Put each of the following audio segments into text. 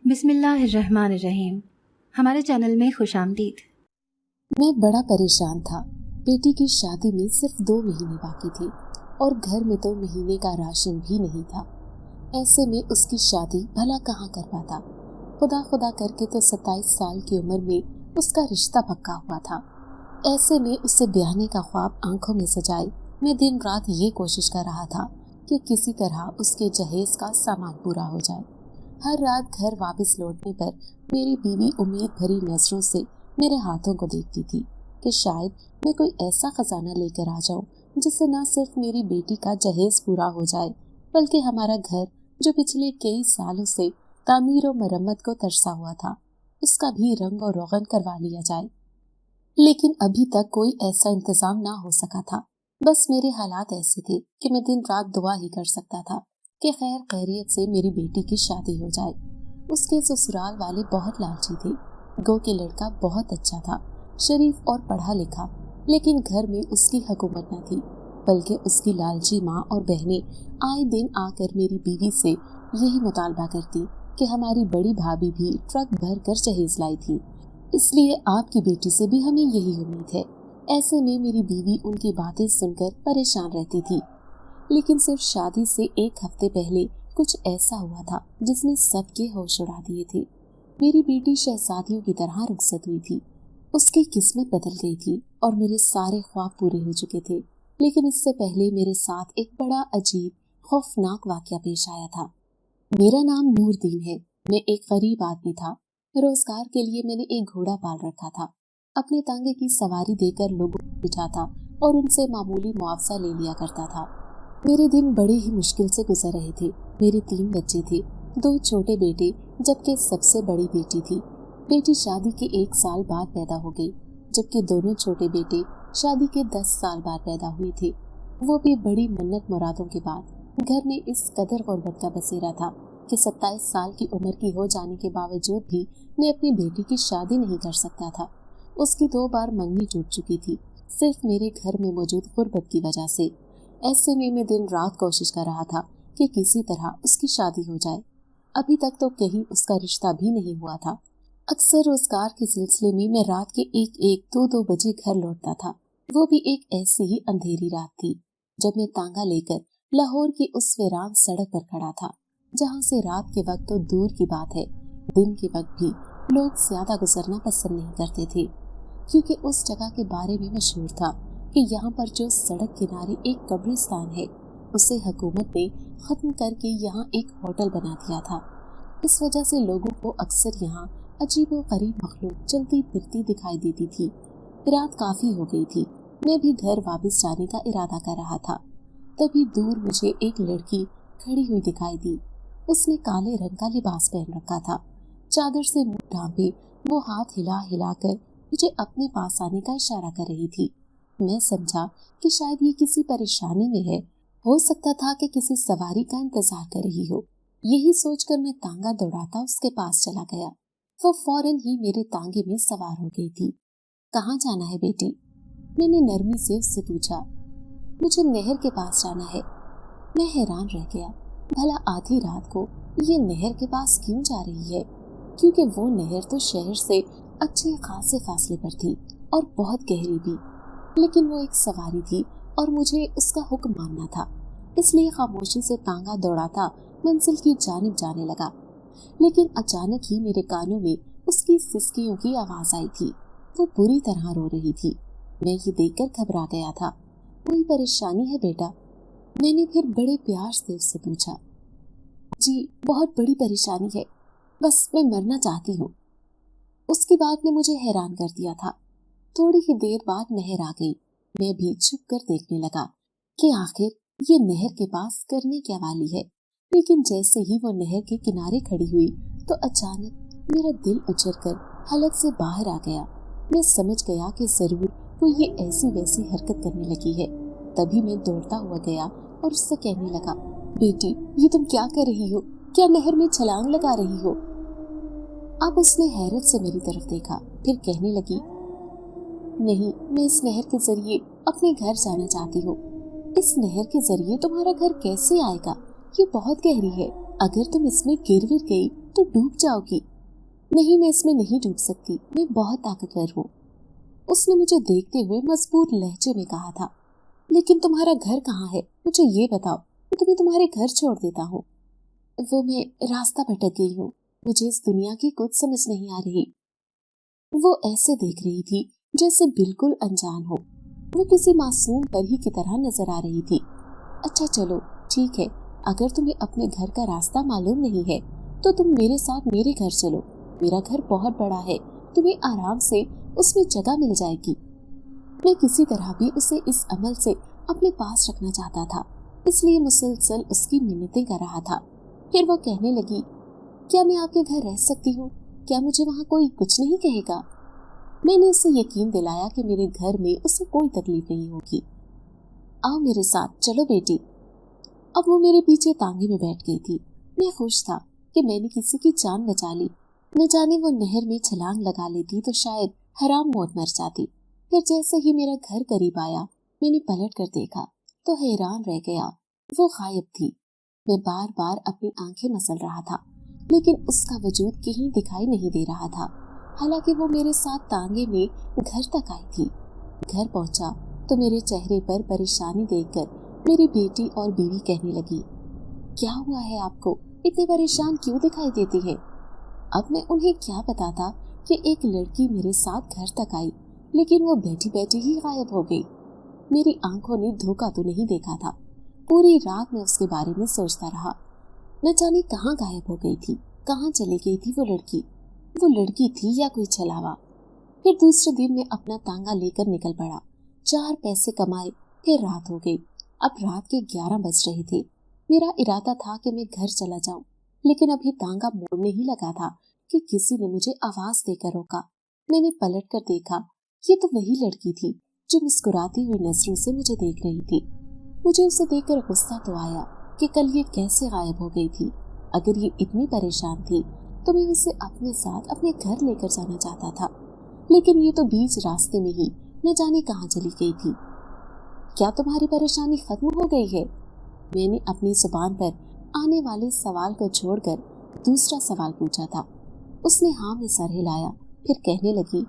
बिस्मिल्लाहिर्रहमानिर्रहीम। हमारे चैनल में खुश आमदीद। मैं बड़ा परेशान था। बेटी की शादी में सिर्फ 2 महीने बाकी थे और घर में तो महीने का राशन भी नहीं था। ऐसे में उसकी शादी भला कहाँ कर पाता। खुदा खुदा करके तो 27 साल की उम्र में उसका रिश्ता पक्का हुआ था। ऐसे में उससे ब्याहने का ख्वाब आंखों में सजाए मैं दिन रात ये कोशिश कर रहा था कि किसी तरह उसके जहेज का सामान पूरा हो जाए। हर रात घर वापस लौटने पर मेरी बीवी उम्मीद भरी नजरों से मेरे हाथों को देखती थी कि शायद मैं कोई ऐसा खजाना लेकर आ जाऊं जिससे न सिर्फ मेरी बेटी का जहेज पूरा हो जाए बल्कि हमारा घर जो पिछले कई सालों से तामीर और मरम्मत को तरसा हुआ था उसका भी रंग और रोगन करवा लिया जाए। लेकिन अभी तक कोई ऐसा इंतजाम ना हो सका था। बस मेरे हालात ऐसे थे कि मैं दिन रात दुआ ही कर सकता था कि खैर खैरियत से मेरी बेटी की शादी हो जाए। उसके ससुराल वाले बहुत लालची थे। गो के लड़का बहुत अच्छा था, शरीफ और पढ़ा लिखा, लेकिन घर में उसकी हुकूमत न थी बल्कि उसकी लालची माँ और बहनें आए दिन आकर मेरी बीवी से यही मुतालबा करती कि हमारी बड़ी भाभी भी ट्रक भर कर जहेज लाई थी, इसलिए आपकी बेटी से भी हमें यही उम्मीद है। ऐसे में मेरी बीवी उनकी बातें सुनकर परेशान रहती थी। लेकिन सिर्फ शादी से 1 हफ्ते पहले कुछ ऐसा हुआ था जिसने सबके होश उड़ा दिए थे। मेरी बेटी शहजादियों की तरह रुखसत हुई थी। उसकी किस्मत बदल गई थी और मेरे सारे ख्वाब पूरे हो चुके थे। लेकिन इससे पहले मेरे साथ एक बड़ा अजीब खौफनाक वाकया पेश आया था। मेरा नाम नूरदीन है। मैं एक गरीब आदमी था। रोजगार के लिए मैंने एक घोड़ा पाल रखा था। अपने तांगे की सवारी देकर लोगों को बिठाता और उनसे मामूली मुआवजा ले लिया करता था। मेरे दिन बड़े ही मुश्किल से गुजर रहे थे। मेरे 3 बच्चे थे, 2 छोटे बेटे जबकि सबसे बड़ी बेटी थी। बेटी शादी के 1 साल बाद पैदा हो गई, जबकि दोनों छोटे बेटे शादी के 10 साल बाद पैदा हुए थे, वो भी बड़ी मन्नत मुरादों के बाद। घर में इस कदर गुर्बत का बसेरा था कि 27 साल की उम्र की हो जाने के बावजूद भी मैं अपनी बेटी की शादी नहीं कर सकता था। उसकी 2 बार मंगनी टूट चुकी थी, सिर्फ मेरे घर में मौजूद गुर्बत की वजह से। ऐसे में मैं दिन रात कोशिश कर रहा था कि किसी तरह उसकी शादी हो जाए। अभी तक तो कहीं उसका रिश्ता भी नहीं हुआ था। अक्सर रोजगार के सिलसिले में मैं रात के 1-1, 2-2 बजे घर लौटता था। वो भी एक ऐसी ही अंधेरी रात थी जब मैं तांगा लेकर लाहौर की उस वीरान सड़क पर खड़ा था, जहाँ से रात के वक्त तो दूर की बात है, दिन के वक्त भी लोग ज्यादा गुजरना पसंद नहीं करते थे, क्योंकि उस जगह के बारे में मशहूर था कि यहाँ पर जो सड़क किनारे एक कब्रिस्तान है उसे हुकूमत ने खत्म करके यहाँ एक होटल बना दिया था। इस वजह से लोगों को अक्सर यहाँ अजीब व गरीब मखलूक चलती फिरती दिखाई देती थी। रात काफी हो गई थी। मैं भी घर वापस जाने का इरादा कर रहा था। तभी दूर मुझे एक लड़की खड़ी हुई दिखाई दी। उसने काले रंग का लिबास पहन रखा था। चादर से मुंह ढांपे वो हाथ हिला हिलाकर मुझे अपने पास आने का इशारा कर रही थी। मैं समझा कि शायद ये किसी परेशानी में है। हो सकता था कि किसी सवारी का इंतजार कर रही हो। यही सोचकर मैं तांगा दौड़ाता उसके पास चला गया। वो फौरन ही मेरे तांगे में सवार हो गई थी। कहाँ जाना है बेटी? मैंने नरमी से उससे पूछा। मुझे नहर के पास जाना है। मैं हैरान रह गया। भला आधी रात को ये नहर के पास क्यों जा रही है? क्योंकि वो नहर तो शहर से अच्छे खासे फासले पर थी और बहुत गहरी भी। लेकिन वो एक सवारी थी और मुझे उसका हुक्म मानना था, इसलिए खामोशी से तांगा दौड़ाता मंजिल की जानिब जाने लगा। लेकिन अचानक ही मेरे कानों में उसकी सिसकियों की आवाज आई थी। वो बुरी तरह रो रही थी। मैं ये देखकर घबरा गया था। कोई परेशानी है बेटा? मैंने फिर बड़े प्यार से उससे पूछा। जी, बहुत बड़ी परेशानी है, बस मैं मरना चाहती हूँ। उसकी बात ने मुझे हैरान कर दिया था। थोड़ी ही देर बाद नहर आ गई। मैं भी छुप कर देखने लगा कि आखिर ये नहर के पास करने क्या वाली है। लेकिन जैसे ही वो नहर के किनारे खड़ी हुई तो अचानक मेरा दिल उछलकर हलक से बाहर आ गया। मैं समझ गया कि जरूर वो ये ऐसी वैसी हरकत करने लगी है। तभी मैं दौड़ता हुआ गया और उससे कहने लगा, बेटी ये तुम क्या कर रही हो? क्या नहर में छलांग लगा रही हो? अब उसने हैरत से मेरी तरफ देखा, फिर कहने लगी, नहीं, मैं इस नहर के जरिए अपने घर जाना चाहती हूँ। इस नहर के जरिए तुम्हारा घर कैसे आएगा? ये बहुत गहरी है। अगर तुम इसमें गिर विर गई तो डूब जाओगी। नहीं, मैं इसमें नहीं डूब सकती, मैं बहुत ताकतवर हूँ, उसने मुझे देखते हुए मजबूत लहजे में कहा था। लेकिन तुम्हारा घर कहाँ है, मुझे ये बताओ, मैं तुम्हें तुम्हारे घर छोड़ देता हूँ। वो मैं रास्ता भटक गई हूँ, मुझे इस दुनिया की कुछ समझ नहीं आ रही। वो ऐसे देख रही थी जैसे बिल्कुल अनजान हो। वो किसी मासूम परी की तरह नजर आ रही थी। अच्छा चलो ठीक है, अगर तुम्हें अपने घर का रास्ता मालूम नहीं है तो तुम मेरे साथ मेरे घर चलो। मेरा घर बहुत बड़ा है, तुम्हें आराम से उसमें जगह मिल जाएगी। मैं किसी तरह भी उसे इस अमल से अपने पास रखना चाहता था, इसलिए मुसलसल उसकी मिन्नतें कर रहा था। फिर वो कहने लगी, क्या मैं आपके घर रह सकती हूँ? क्या मुझे वहाँ कोई कुछ नहीं कहेगा? मैंने उसे यकीन दिलाया कि मेरे घर में उसे कोई तकलीफ नहीं होगी। आओ मेरे साथ, चलो बेटी। अब वो मेरे पीछे तांगे में बैठ गई थी। मैं खुश था कि मैंने किसी की जान बचा ली। न जाने वो नहर में छलांग लगा लेती तो शायद हराम मौत मर जाती। फिर जैसे ही मेरा घर करीब आया, मैंने पलट कर देखा तो हैरान रह गया। वो गायब थी। मैं बार बार अपनी आंखें मसल रहा था, लेकिन उसका वजूद कहीं दिखाई नहीं दे रहा था। हालांकि वो मेरे साथ तांगे में घर तक आई थी। घर पहुंचा तो मेरे चेहरे पर परेशानी देखकर मेरी बेटी और बीवी कहने लगी, क्या हुआ है आपको, इतने परेशान क्यों दिखाई देती है? अब मैं उन्हें क्या बताता कि एक लड़की मेरे साथ घर तक आई, लेकिन वो बैठी बैठी ही गायब हो गई। मेरी आंखों ने धोखा तो नहीं देखा था। पूरी रात मैं उसके बारे में सोचता रहा। न जाने कहाँ गायब हो गई थी, कहाँ चली गई थी वो लड़की। वो लड़की थी या कोई छलावा? फिर दूसरे दिन मैं अपना तांगा लेकर निकल पड़ा। 4 पैसे कमाए, फिर रात हो गई। अब रात के 11 बज रहे थे। मेरा इरादा था कि मैं घर चला जाऊं, लेकिन अभी तांगा मोड़ने ही लगा था कि किसी ने मुझे आवाज देकर रोका। मैंने पलट कर देखा, ये तो वही लड़की थी जो मुस्कुराती हुई नजरों से मुझे देख रही थी। मुझे उसे देखकर गुस्सा तो आया कि कल ये कैसे गायब हो गई थी। अगर ये इतनी परेशान थी तो मैं उसे अपने साथ अपने घर लेकर जाना चाहता था, लेकिन ये तो बीच रास्ते में ही न जाने कहाँ चली गई थी। क्या तुम्हारी परेशानी खत्म हो गई है? मैंने अपनी जुबान पर आने वाले सवाल को छोड़कर दूसरा सवाल पूछा था। उसने हाँ में सर हिलाया, फिर कहने लगी,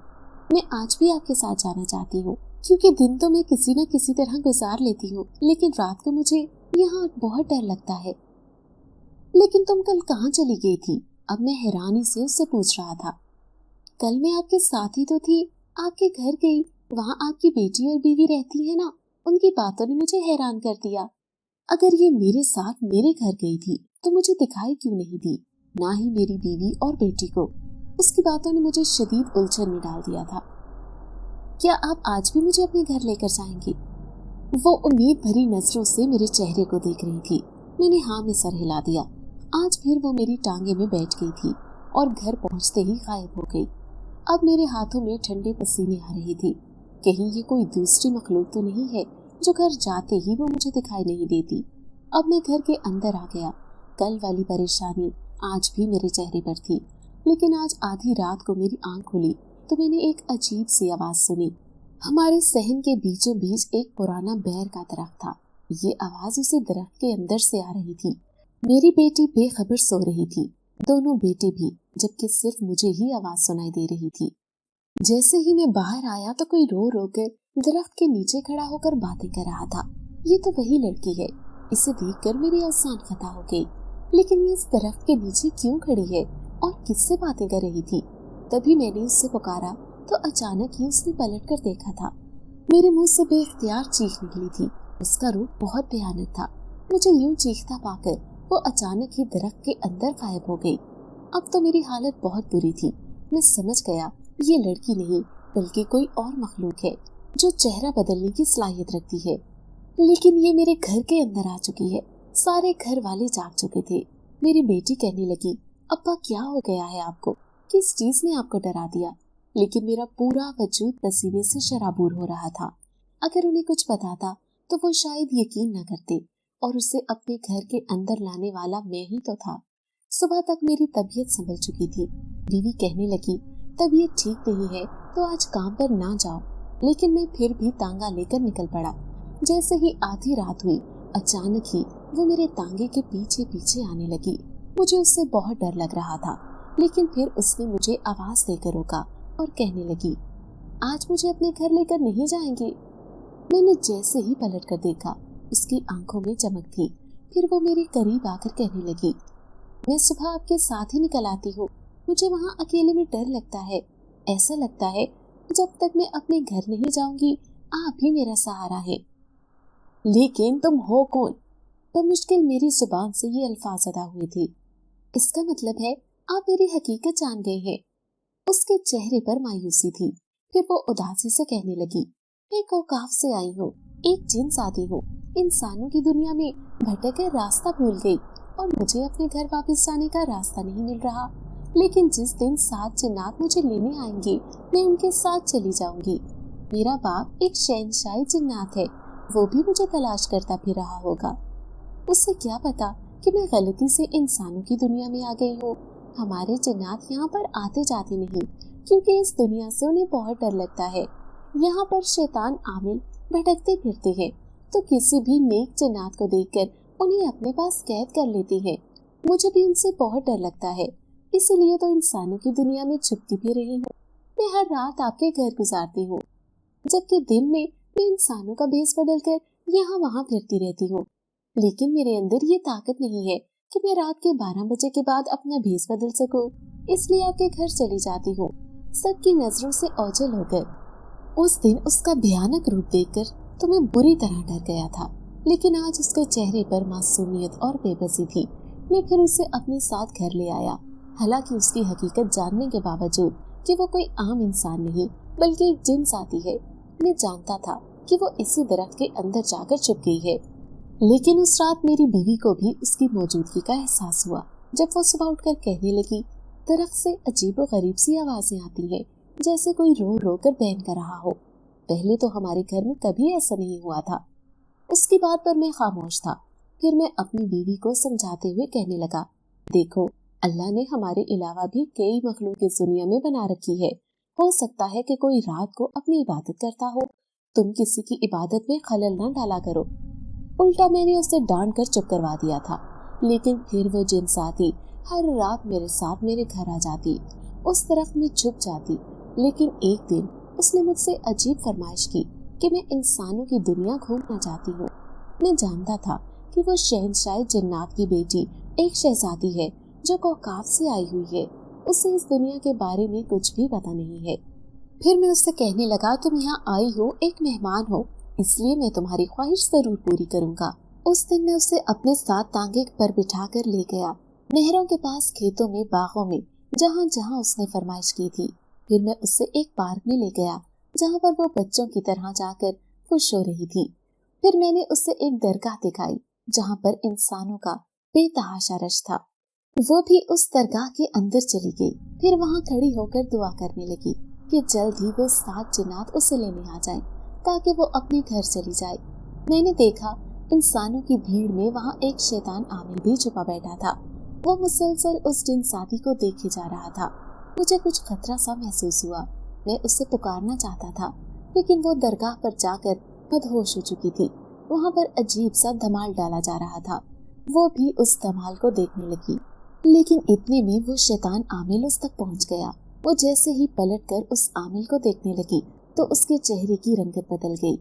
मैं आज भी आपके साथ जाना चाहती हूँ, क्योंकि दिन तो मैं किसी न किसी तरह गुजार लेती हूँ, लेकिन रात को मुझे यहाँ बहुत डर लगता है। लेकिन तुम कल कहाँ चली गई थी? अब मैं हैरानी से उससे पूछ रहा था। कल मैं आपके साथ ही तो थी, आपके घर गई, वहाँ आपकी बेटी और बीवी रहती है ना, उनकी बातों ने मुझे हैरान कर दिया। अगर ये मेरे साथ मेरे घर गई थी तो मुझे दिखाई क्यों नहीं दी? ना ही मेरी बीवी और बेटी को। उसकी बातों ने मुझे शदीद उलझन में डाल दिया था। क्या आप आज भी मुझे अपने घर लेकर जाएंगी? वो उम्मीद भरी नजरों से मेरे चेहरे को देख रही थी। मैंने हाँ में सर हिला दिया। आज फिर वो मेरी टांगे में बैठ गई थी और घर पहुंचते ही गायब हो गई। अब मेरे हाथों में ठंडे पसीने आ रही थी। कहीं ये कोई दूसरी मखलूक तो नहीं है जो घर जाते ही वो मुझे दिखाई नहीं देती। अब मैं घर के अंदर आ गया। कल वाली परेशानी आज भी मेरे चेहरे पर थी, लेकिन आज आधी रात को मेरी आंख खुली तो मैंने एक अजीब सी आवाज सुनी। हमारे सहन के बीचों बीच एक पुराना बैर का दरख्त था। ये आवाज उसी दरख्त के अंदर से आ रही थी। मेरी बेटी बेखबर सो रही थी, दोनों बेटे भी, जबकि सिर्फ मुझे ही आवाज सुनाई दे रही थी। जैसे ही मैं बाहर आया तो कोई रो रो कर दरख्त के नीचे खड़ा होकर बातें कर रहा था। ये तो वही लड़की है। इसे देखकर मेरी आसान खता हो गई। लेकिन ये इस दरख्त के नीचे क्यों खड़ी है और किससे बातें कर रही थी? तभी मैंने उससे पुकारा तो अचानक ही उसने पलट कर देखा था। मेरे मुंह से बेइख्तियार चीख निकली थी। उसका रूप बहुत भयानक था। मुझे यूं चीखता पाकर वो अचानक ही दरख्त के अंदर गायब हो गई। अब तो मेरी हालत बहुत बुरी थी। मैं समझ गया ये लड़की नहीं बल्कि कोई और मखलूक है जो चेहरा बदलने की सलाहियत रखती है। लेकिन ये मेरे घर के अंदर आ चुकी है। सारे घर वाले जाग चुके थे। मेरी बेटी कहने लगी, अब्बा क्या हो गया है आपको? किस चीज ने आपको डरा दिया? लेकिन मेरा पूरा वजूद पसीने से शराबूर हो रहा था। अगर उन्हें कुछ बताता तो वो शायद यकीन न करते, और उसे अपने घर के अंदर लाने वाला मैं ही तो था। सुबह तक मेरी तबीयत संभल चुकी थी। बीवी कहने लगी, तबीयत ठीक नहीं है तो आज काम पर ना जाओ। लेकिन मैं फिर भी तांगा लेकर निकल पड़ा। जैसे ही आधी रात हुई, अचानक ही वो मेरे तांगे के पीछे पीछे आने लगी। मुझे उससे बहुत डर लग रहा था, लेकिन फिर उसने मुझे आवाज देकर रोका और कहने लगी, आज मुझे अपने घर लेकर नहीं जाएंगे। मैंने जैसे ही पलट कर देखा, उसकी आंखों में चमक थी। फिर वो मेरे करीब आकर कहने लगी, मैं सुबह आपके साथ ही निकल आती हूँ, मुझे वहाँ अकेले में डर लगता है। ऐसा लगता है जब तक मैं अपने घर नहीं जाऊंगी आप ही मेरा सहारा है। लेकिन तुम हो कौन? बमुश्किल मेरी जुबान से ये अल्फाज अदा हुए थे। इसका मतलब है आप मेरी हकीकत जान गए हैं। उसके चेहरे पर मायूसी थी। फिर वो उदासी से कहने लगी, एक औकाफ से आई हूँ, एक जिन आती हूँ, इंसानों की दुनिया में भटक कर रास्ता भूल गई और मुझे अपने घर वापस जाने का रास्ता नहीं मिल रहा। लेकिन जिस दिन 7 जिन्नात मुझे लेने आएंगे मैं उनके साथ चली जाऊंगी। मेरा बाप एक शहंशाही जिन्नात है, वो भी मुझे तलाश करता फिर रहा होगा। उससे क्या पता कि मैं गलती से इंसानों की दुनिया में आ गई हूँ। हमारे जिन्नात यहाँ पर आते जाते नहीं, क्योंकि इस दुनिया से उन्हें बहुत डर लगता है। यहाँ पर शैतान आमिल भटकते फिरते हैं, तो किसी भी नेक जिन्नात को देखकर उन्हें अपने पास कैद कर लेते हैं। मुझे भी उनसे बहुत डर लगता है, इसीलिए तो इंसानों की दुनिया में छुपती भी रही हूँ। मैं हर रात आपके घर गुजारती हूँ, जबकि दिन में मैं इंसानों का भेष बदल कर यहाँ वहाँ फिरती रहती हूँ। लेकिन मेरे अंदर ये ताकत नहीं है कि मैं रात के 12 बजे के बाद अपना भेष बदल सकूं, इसलिए आपके घर चली जाती हूँ, सबकी नजरों से ओझल होकर। उस दिन उसका भयानक रूप देखकर तो मैं बुरी तरह डर गया था, लेकिन आज उसके चेहरे पर मासूमियत और बेबसी थी। मैं फिर उसे अपने साथ घर ले आया। हालांकि उसकी हकीकत जानने के बावजूद कि वो कोई आम इंसान नहीं बल्कि एक जिन साथी है, मैं जानता था कि वो इसी दरख्त के अंदर जाकर छुप गई है। लेकिन उस रात मेरी बीवी को भी उसकी मौजूदगी का एहसास हुआ। जब वो सुबह उठकर कहने लगी, दरख्त से अजीब व गरीब सी आवाजें आती हैं, जैसे कोई रो रो कर बहन कर रहा हो। पहले तो हमारे घर में कभी ऐसा नहीं हुआ था। उसकी बात पर मैं खामोश था। फिर मैं अपनी बीवी को समझाते हुए कहने लगा, देखो, अल्लाह ने हमारे अलावा भी कई मखलूक इस दुनिया में बना रखी है। हो सकता है कि कोई रात को अपनी इबादत करता हो, तुम किसी की इबादत में खलल न डाला करो। उल्टा मैंने उसे डांट कर चुप करवा दिया था। लेकिन फिर वो जिन साथी हर रात मेरे साथ मेरे घर आ जाती, उस तरफ में छुप जाती। लेकिन एक दिन उसने मुझसे अजीब फरमाइश की कि मैं इंसानों की दुनिया घूमना चाहती हूँ। मैं जानता था कि वो शहंशाह जिन्नात की बेटी एक शहजादी है जो औकाफ से आई हुई है। उसे इस दुनिया के बारे में कुछ भी पता नहीं है। फिर मैं उससे कहने लगा, तुम यहाँ आई हो, एक मेहमान हो, इसलिए मैं तुम्हारी ख्वाहिश जरूर पूरी करूँगा। उस दिन मैं उसे अपने साथ टांगे पर बिठा कर ले गया, नहरों के पास, खेतों में, बागों में, जहाँ जहाँ उसने फरमाइश की थी। फिर मैं उससे एक पार्क में ले गया जहाँ पर वो बच्चों की तरह जाकर खुश हो रही थी। फिर मैंने उसे एक दरगाह दिखाई जहाँ पर इंसानों का बेतहाशा रश था। वो भी उस दरगाह के अंदर चली गई। फिर वहाँ खड़ी होकर दुआ करने लगी कि जल्द ही वो 7 जिन्नात उसे लेने आ जाएं, ताकि वो अपने घर चली जाए। मैंने देखा इंसानों की भीड़ में वहाँ एक शैतान आमिल भी छुपा बैठा था। वो मुसलसल उस जिन साथी को देखे जा रहा था। मुझे कुछ खतरा सा महसूस हुआ। मैं उसे पुकारना चाहता था, लेकिन वो दरगाह पर जाकर मदहोश हो चुकी थी। वहाँ पर अजीब सा धमाल डाला जा रहा था। वो भी उस धमाल को देखने लगी, लेकिन इतने में वो शैतान आमिल उस तक पहुँच गया। वो जैसे ही पलटकर उस आमिल को देखने लगी तो उसके चेहरे की रंगत बदल गई।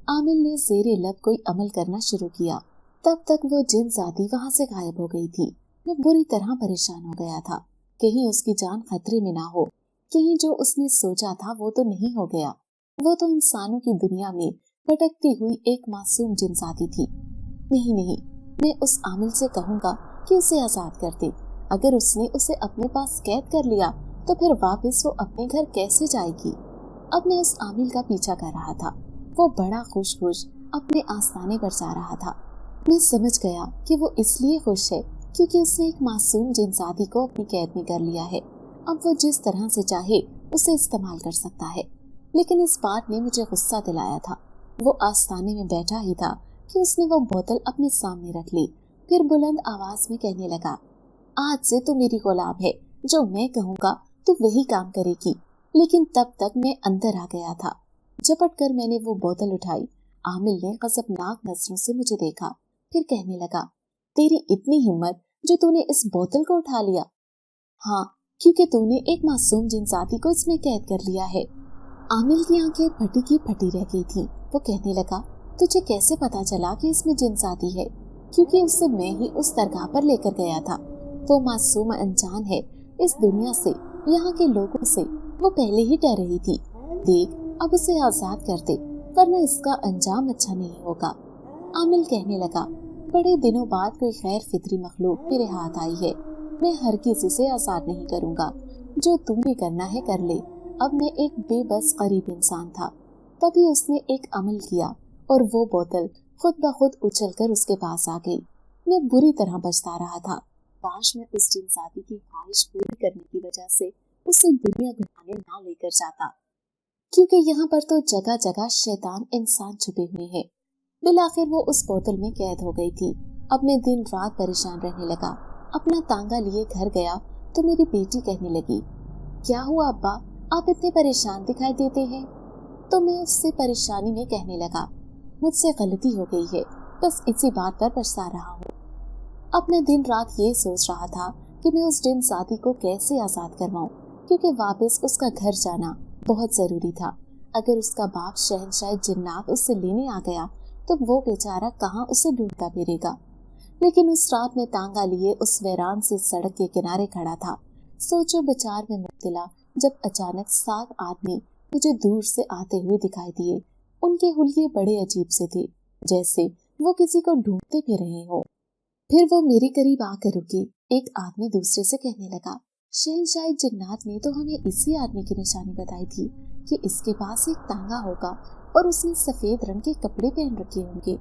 आमिल ने ज़ेरे लब कोई अमल करना शुरू किया। तब तक वो जिन जाती वहाँ से गायब हो गई थी। मैं बुरी तरह परेशान हो गया था, कहीं उसकी जान खतरे में ना हो, कहीं जो उसने सोचा था वो तो नहीं हो गया। वो तो इंसानों की दुनिया में भटकती हुई एक मासूम जिन जाती थी। नहीं, मैं उस आमिल से कहूँगा कि उसे आजाद कर दे। अगर उसने उसे अपने पास कैद कर लिया तो फिर वापस वो अपने घर कैसे जाएगी। अब मैं उस आमिल का पीछा कर रहा था। वो बड़ा खुश अपने आस्थाने पर जा रहा था। मैं समझ गया कि वो इसलिए खुश है क्योंकि उसने एक मासूम जिनसादी को अपनी कैद में कर लिया है। अब वो जिस तरह से चाहे उसे इस्तेमाल कर सकता है। लेकिन इस बात ने मुझे गुस्सा दिलाया था। वो आस्थाने में बैठा ही था कि उसने वो बोतल अपने सामने रख ली। फिर बुलंद आवाज में कहने लगा, आज से तू मेरी गुलाम है, जो मैं कहूँगा तू वही काम करेगी। लेकिन तब तक मैं अंदर आ गया था। झपट कर मैंने वो बोतल उठाई। आमिल ने गजबनाक नजरों से मुझे देखा, फिर कहने लगा, तेरी इतनी हिम्मत जो तूने इस बोतल को उठा लिया? हाँ, क्योंकि तूने एक मासूम जिनसाती को इसमें कैद कर लिया है। आमिल की आंखें फटी की फटी रह गई थी। वो कहने लगा, तुझे कैसे पता चला कि इसमें जिनसाती है? क्योंकि उसे मैं ही उस दरगाह पर लेकर गया था। वो मासूम अनजान है इस दुनिया से, यहाँ के लोगों से। वो पहले ही डर रही थी। देख, अब उसे आजाद कर दे, वरना इसका अंजाम अच्छा नहीं होगा। आमिल कहने लगा, बड़े दिनों बाद कोई गैर फितरी मखलूक मेरे हाथ आई है। मैं हर किसी से आजाद नहीं करूँगा। जो तूने करना है कर ले। अब मैं एक बेबस गरीब इंसान था। तभी उसने एक अमल किया और वो बोतल खुद ब खुद उछलकर उसके पास आ गई। मैं बुरी तरह पछता रहा था। काश मैं उस जिनसाती की ख्वाहिश पूरी करने की वजह से उसे दुनिया घुमाने ना लेकर जाता, क्योंकि यहाँ पर तो जगह जगह शैतान इंसान छुपे हुए हैं। बिलाखिर वो उस बोतल में कैद हो गई थी। अब मैं दिन रात परेशान रहने लगा। अपना तांगा लिए घर गया तो मेरी बेटी कहने लगी, क्या हुआ अब्बा, आप इतने परेशान दिखाई देते हैं? तो मैं उससे परेशानी में कहने लगा, मुझसे गलती हो गई है, बस इसी बात पर पछता रहा हूँ। अब मैं दिन रात ये सोच रहा था कि मैं उस जिनसाती को कैसे आजाद करवाऊं, क्योंकि वापस उसका घर जाना बहुत जरूरी था। अगर उसका बाप शहंशाह जिन्नात उससे लेने आ गया तो वो बेचारा कहाँ उसे ढूंढता फिरेगा। लेकिन उस रात में तांगा लिए उस वीरान से सड़क के किनारे खड़ा था, सोचो विचार में मुब्तला, जब अचानक 7 आदमी मुझे दूर से आते हुए दिखाई दिए। उनके हुलिये बड़े अजीब से थे, जैसे वो किसी को ढूंढते फिर रहे हो। फिर वो मेरे करीब आकर रुके। एक आदमी दूसरे से कहने लगा, शहंशाह जिन्नात ने तो हमें इसी आदमी की निशानी बताई थी कि इसके पास एक तांगा होगा और उसने सफेद रंग के कपड़े पहन रखे होंगे।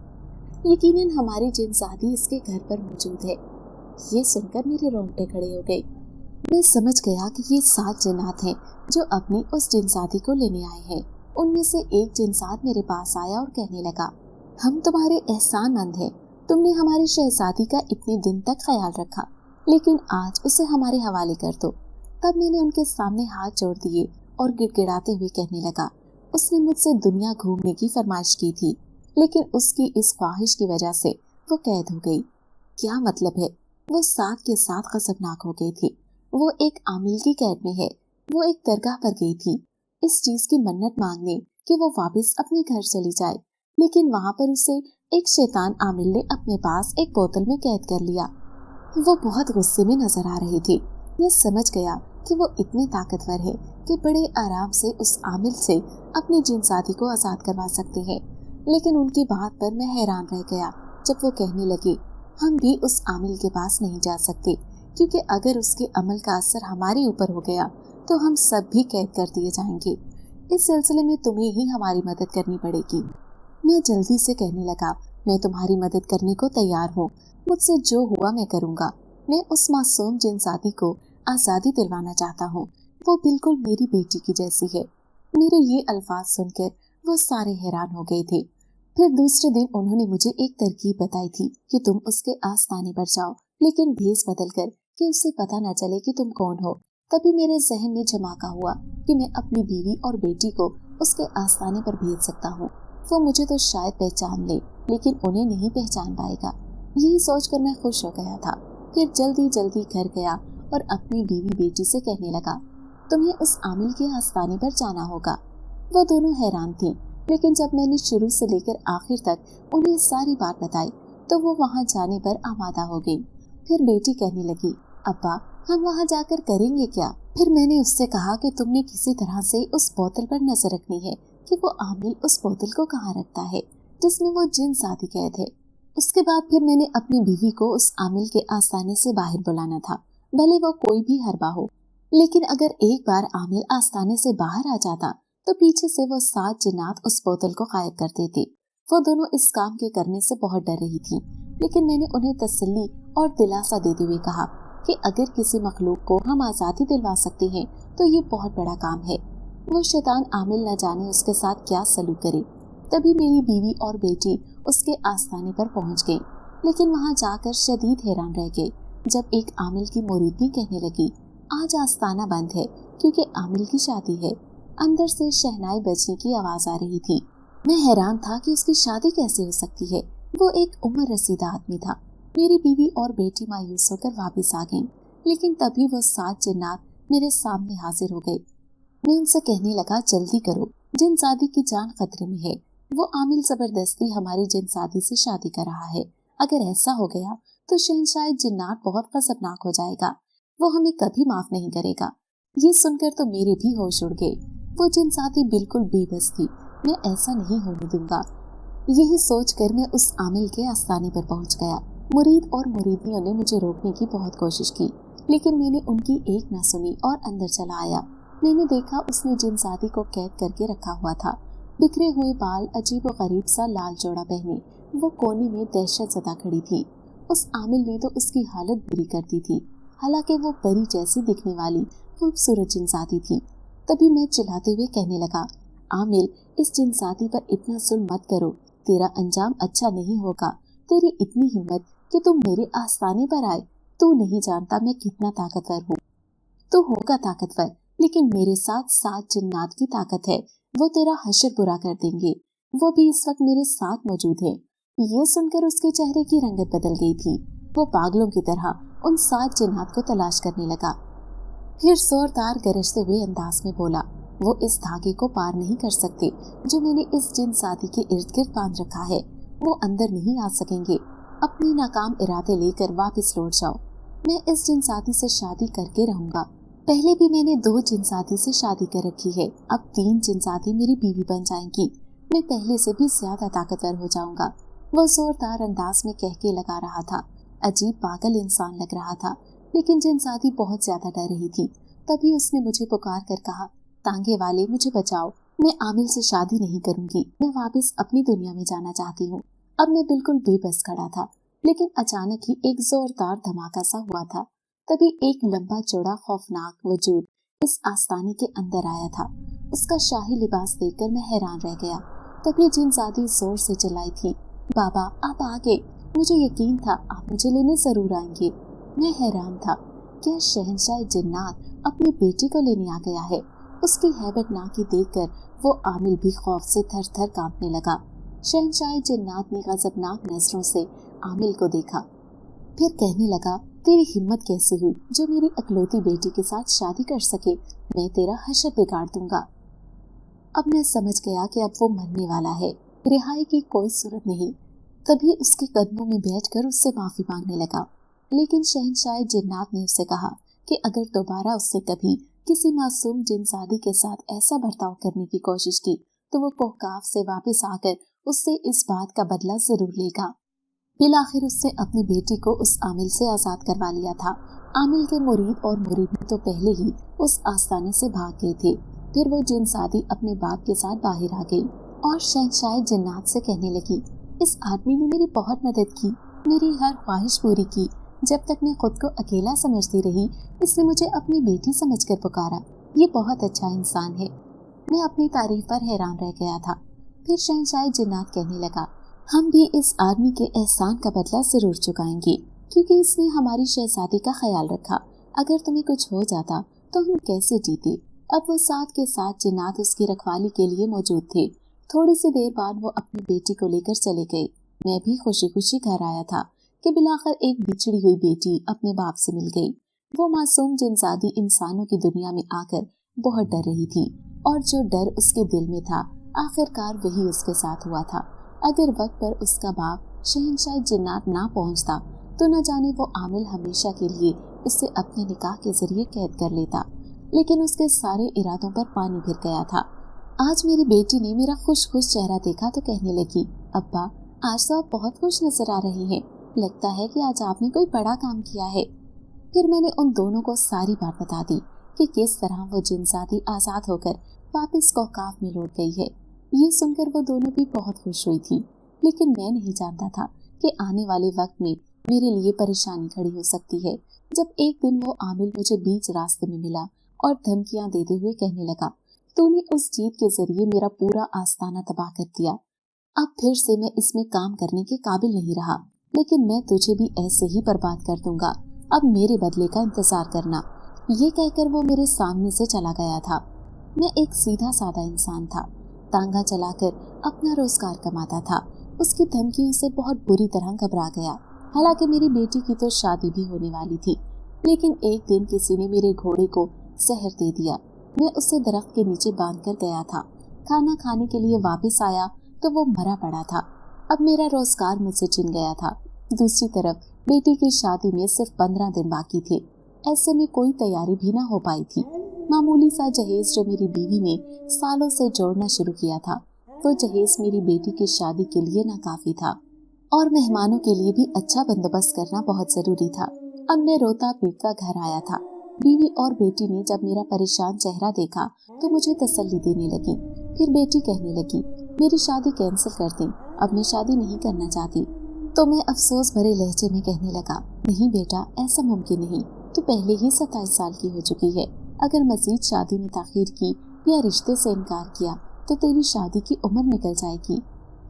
यकीनन हमारी जिनसाती इसके घर पर मौजूद है। ये सुनकर मेरे रोंगटे खड़े हो गए। मैं समझ गया कि ये 7 जिन्नात हैं जो अपनी उस जिनसाती को लेने आए हैं। उनमें से एक जिनसात मेरे पास आया और कहने लगा, हम तुम्हारे एहसानमंद हैं। तुमने हमारी शहजादी का इतने दिन तक ख्याल रखा, लेकिन आज उसे हमारे हवाले कर दो। तब मैंने उनके सामने हाथ जोड़ दिए और गिड़गिड़ाते हुए कहने लगा, उसने मुझसे दुनिया घूमने की फरमाइश की थी, लेकिन उसकी इस ख्वाहिश की वजह से वो कैद हो गई। क्या मतलब है? वो 7 के 7 खतरनाक हो गई थी। वो एक आमिल की कैद में है। वो एक दरगाह पर गई थी इस चीज की मन्नत मांगने कि वो वापस अपने घर चली जाए, लेकिन वहाँ पर उसे एक शैतान आमिल ने अपने पास एक बोतल में कैद कर लिया। वो बहुत गुस्से में नजर आ रही थी। मैं समझ गया कि वो इतने ताकतवर है कि बड़े आराम से उस आमिल से अपनी जिनसाती को आजाद करवा सकते हैं। लेकिन उनकी बात पर मैं हैरान रह गया जब वो कहने लगी, हम भी उस आमिल के पास नहीं जा सकते, क्योंकि अगर उसके अमल का असर हमारे ऊपर हो गया तो हम सब भी कैद कर दिए जाएंगे। इस सिलसिले में तुम्हें ही हमारी मदद करनी पड़ेगी। मैं जल्दी से कहने लगा, मैं तुम्हारी मदद करने को तैयार हूँ। मुझसे जो हुआ मैं करूँगा। मैं उस मासूम जिनसाती को आज़ादी दिलवाना चाहता हूँ। वो बिल्कुल मेरी बेटी की जैसी है। मेरे ये अल्फाज सुनकर वो सारे हैरान हो गए थे। फिर दूसरे दिन उन्होंने मुझे एक तरकीब बताई थी कि तुम उसके आस्थाने पर जाओ, लेकिन भेस बदल कर कि उसे पता न चले कि तुम कौन हो। तभी मेरे जहन में झमाका हुआ कि मैं अपनी बीवी और बेटी को उसके आस्थाने पर भेज सकता हूँ। वो मुझे तो शायद पहचान ले, लेकिन उन्हें नहीं पहचान पाएगा। यही सोचकर मैं खुश हो गया था। फिर जल्दी जल्दी घर गया और अपनी बीवी बेटी से कहने लगा, तुम्हें उस आमिल के आस्थाने पर जाना होगा। वो दोनों हैरान थी, लेकिन जब मैंने शुरू से लेकर आखिर तक उन्हें सारी बात बताई तो वो वहाँ जाने पर आमादा हो गई। फिर बेटी कहने लगी, अब्बा हम वहाँ जाकर करेंगे क्या? फिर मैंने उससे कहा कि तुमने किसी तरह से उस बोतल पर नजर रखनी है कि वो आमिल उस बोतल को कहाँ रखता है जिसमें वो जिनसाती कैद है। उसके बाद फिर मैंने अपनी बीवी को उस आमिल के आस्थाने से बाहर बुलाना था, भले वो कोई भी हरबा हो। लेकिन अगर एक बार आमिल आस्थाने से बाहर आ जाता तो पीछे से वो 7 जिन्नात उस बोतल को गायब कर देते। वो दोनों इस काम के करने से बहुत डर रही थी, लेकिन मैंने उन्हें तसल्ली और दिलासा देते हुए कहा कि अगर किसी मखलूक को हम आज़ादी दिलवा सकते हैं तो ये बहुत बड़ा काम है। वो शैतान आमिल न जाने उसके साथ क्या सलूक करे। तभी मेरी बीवी और बेटी उसके आस्थाने पर पहुंच गई, लेकिन वहां जाकर शदीद हैरान रह गए जब एक आमिल की मुरीदनी कहने लगी, आज आस्थाना बंद है क्योंकि आमिल की शादी है। अंदर से शहनाई बजने की आवाज आ रही थी। मैं हैरान था कि उसकी शादी कैसे हो सकती है। वो एक उम्र रसीदा आदमी था। मेरी बीवी और बेटी मायूस होकर वापस आ गईं, लेकिन तभी वो 7 जिन्नात मेरे सामने हाजिर हो गए। मैं उनसे कहने लगा, जल्दी करो, जिनसादी की जान खतरे में है। वो आमिल जबरदस्ती हमारी जिनसादी से शादी कर रहा है। अगर ऐसा हो गया तो शहंशाह जिन्नात बहुत खतरनाक हो जाएगा। वो हमें कभी माफ नहीं करेगा। ये सुनकर तो मेरे भी होश उड़ गए। वो जिनसादी बिल्कुल बेबस थी। मैं ऐसा नहीं होने दूंगा। यही सोचकर मैं उस आमिल के आस्थाने पर पहुंच गया। मुरीद और मुरीदियों ने मुझे रोकने की बहुत कोशिश की, लेकिन मैंने उनकी एक ना सुनी और अंदर चला आया। मैंने देखा उसने जिनसादी को कैद करके रखा हुआ था। बिखरे हुए बाल, अजीब व गरीब सा लाल जोड़ा पहने वो कोने में दहशत ज़दा खड़ी थी। उस आमिल ने तो उसकी हालत बुरी कर दी थी। हालांकि वो परी जैसी दिखने वाली खूबसूरत जिनसादी थी। तभी मैं चिल्लाते हुए कहने लगा, आमिल, इस जिनसादी पर इतना जुल्म मत करो, तेरा अंजाम अच्छा नहीं होगा। तेरी इतनी हिम्मत कि तुम मेरे आस्थाने पर आए। तू नहीं जानता मैं कितना ताकतवर हूँ। तू होगा ताकतवर, लेकिन मेरे साथ 7 जिन्नात की ताकत है। वो तेरा हश्र बुरा कर देंगे। वो भी इस वक्त मेरे साथ मौजूद है। ये सुनकर उसके चेहरे की रंगत बदल गई थी। वो पागलों की तरह उन 7 जिन्नात को तलाश करने लगा। फिर जोरदार गरजते हुए अंदाज में बोला, वो इस धागे को पार नहीं कर सकते जो मैंने इस जिनसादी के इर्द गिर्द बांध रखा है। वो अंदर नहीं आ सकेंगे। अपने नाकाम इरादे लेकर वापस लौट जाओ। मैं इस जिनसादी से शादी करके रहूंगा। पहले भी मैंने 2 जिनसादी से शादी कर रखी है। अब 3 जिनसादी मेरी बीवी बन जाएंगी। मैं पहले से भी ज्यादा ताकतवर हो जाऊंगा। वो जोरदार अंदाज में कह के लगा रहा था। अजीब पागल इंसान लग रहा था, लेकिन जिनसादी बहुत ज्यादा डर रही थी। तभी उसने मुझे पुकार कर कहा, तांगे वाले, मुझे बचाओ। मैं आमिल से शादी नहीं करूंगी। मैं वापस अपनी दुनिया में जाना चाहती हूँ। अब मैं बिल्कुल बेबस खड़ा था, लेकिन अचानक ही एक जोरदार धमाका सा हुआ था। तभी एक लंबा चौड़ा खौफनाक वजूद इस आस्ताने के अंदर आया था। उसका शाही लिबास देखकर मैं हैरान रह गया। तभी जिनसादी जोर से चिल्लाई थी, बाबा आप आ गए। मुझे यकीन था आप मुझे लेने जरूर आएंगे। मैं हैरान था, क्या शहंशाह जिन्नात अपनी बेटी को लेने आ गया है? उसकी हैबतनाकी देखकर वो आमिल भी खौफ से थर थर कांपने लगा। शहंशाह जिन्नात ने गजबनाक नजरों से आमिल को देखा, फिर कहने लगा, तेरी हिम्मत कैसे हुई जो मेरी अकलौती बेटी के साथ शादी कर सके? मैं तेरा हश्र बिगाड़ दूंगा। अब मैं समझ गया कि अब वो मरने वाला है, रिहाई की कोई सूरत नहीं। तभी उसके कदमों में बैठकर उससे माफी मांगने लगा। लेकिन शहंशाह जिन्नात ने उससे कहा कि अगर दोबारा उससे कभी किसी मासूम जिनसादी के साथ ऐसा बर्ताव करने की कोशिश की तो वो कोहकाफ से वापस आकर उससे इस बात का बदला जरूर लेगा। बिलाखिर उससे अपनी बेटी को उस आमिल से आजाद करवा लिया था। आमिल के मुरीद और मुरीदी तो पहले ही उस आस्थाने से भाग गए थे। फिर वो जिनसादी अपने बाप के साथ बाहर आ गई और शहंशाह जिन्नात से कहने लगी, इस आदमी ने मेरी बहुत मदद की, मेरी हर ख्वाहिश पूरी की। जब तक मैं खुद को अकेला समझती रही, इसने मुझे अपनी बेटी समझकर पुकारा। ये बहुत अच्छा इंसान है। मैं अपनी तारीफ पर हैरान रह गया था। फिर शहंशाह जिन्नात कहने लगा, हम भी इस आदमी के एहसान का बदला जरूर चुकाएंगे, क्योंकि इसने हमारी शहजादी का ख्याल रखा। अगर तुम्हें कुछ हो जाता तो हम कैसे जीते? अब वो 7 के 7 जिन्नात उसकी रखवाली के लिए मौजूद थे। थोड़ी सी देर बाद वो अपनी बेटी को लेकर चले गए। मैं भी खुशी खुशी घर आया था कि बिलाखिर एक बिछड़ी हुई बेटी अपने बाप से मिल गई। वो मासूम जिनसादी इंसानों की दुनिया में आकर बहुत डर रही थी, और जो डर उसके दिल में था आखिरकार वही उसके साथ हुआ था। अगर वक्त पर उसका बाप शहंशाह जिन्नात ना पहुंचता तो न जाने वो आमिल हमेशा के लिए उसे अपने निकाह के जरिए कैद कर लेता। लेकिन उसके सारे इरादों पर पानी फिर गया था। आज मेरी बेटी ने मेरा खुश खुश चेहरा देखा तो कहने लगी, अब्बा आज तो आप बहुत खुश नजर आ रहे हैं। लगता है कि आज आपने कोई बड़ा काम किया है। फिर मैंने उन दोनों को सारी बात बता दी कि किस तरह वो जिनसादी आजाद होकर वापस कोहकाफ में लौट गई है। ये सुनकर वो दोनों भी बहुत खुश हुई थी, लेकिन मैं नहीं जानता था कि आने वाले वक्त में मेरे लिए परेशानी खड़ी हो सकती है। जब एक दिन वो आमिल मुझे बीच रास्ते में मिला और धमकियां देते हुए कहने लगा, तूने उस जीत के जरिए मेरा पूरा आस्ताना तबाह कर दिया। अब फिर से मैं इसमें काम करने के काबिल नहीं रहा, लेकिन मैं तुझे भी ऐसे ही बर्बाद कर दूंगा। अब मेरे बदले का इंतजार करना। ये कहकर वो मेरे सामने से चला गया था। मैं एक सीधा साधा इंसान था, तांगा चलाकर अपना रोजगार कमाता था। उसकी धमकियों से बहुत बुरी तरह घबरा गया। हालांकि मेरी बेटी की तो शादी भी होने वाली थी। लेकिन एक दिन किसी ने मेरे घोड़े को जहर दे दिया। मैं उसे दरख्त के नीचे बांध कर गया था। खाना खाने के लिए वापस आया तो वो मरा पड़ा था। अब मेरा रोजगार मुझसे छिन गया था। दूसरी तरफ बेटी की शादी में सिर्फ 15 दिन बाकी थे। ऐसे में कोई तैयारी भी ना हो पाई थी। मामूली सा जहेज जो मेरी बीवी ने सालों से जोड़ना शुरू किया था, वो जहेज मेरी बेटी की शादी के लिए नाकाफी था और मेहमानों के लिए भी अच्छा बंदोबस्त करना बहुत जरूरी था। अब मैं रोता पीटता घर आया था। बीवी और बेटी ने जब मेरा परेशान चेहरा देखा तो मुझे तसल्ली देने लगी। फिर बेटी कहने लगी, मेरी शादी कैंसिल कर दें, अब मैं शादी नहीं करना चाहती। तो मैं अफसोस भरे लहजे में कहने लगा, नहीं बेटा, ऐसा मुमकिन नहीं। तू पहले ही 27 साल की हो चुकी है। अगर मजीद शादी में ताखीर की या रिश्ते से इनकार किया तो तेरी शादी की उम्र निकल जाएगी।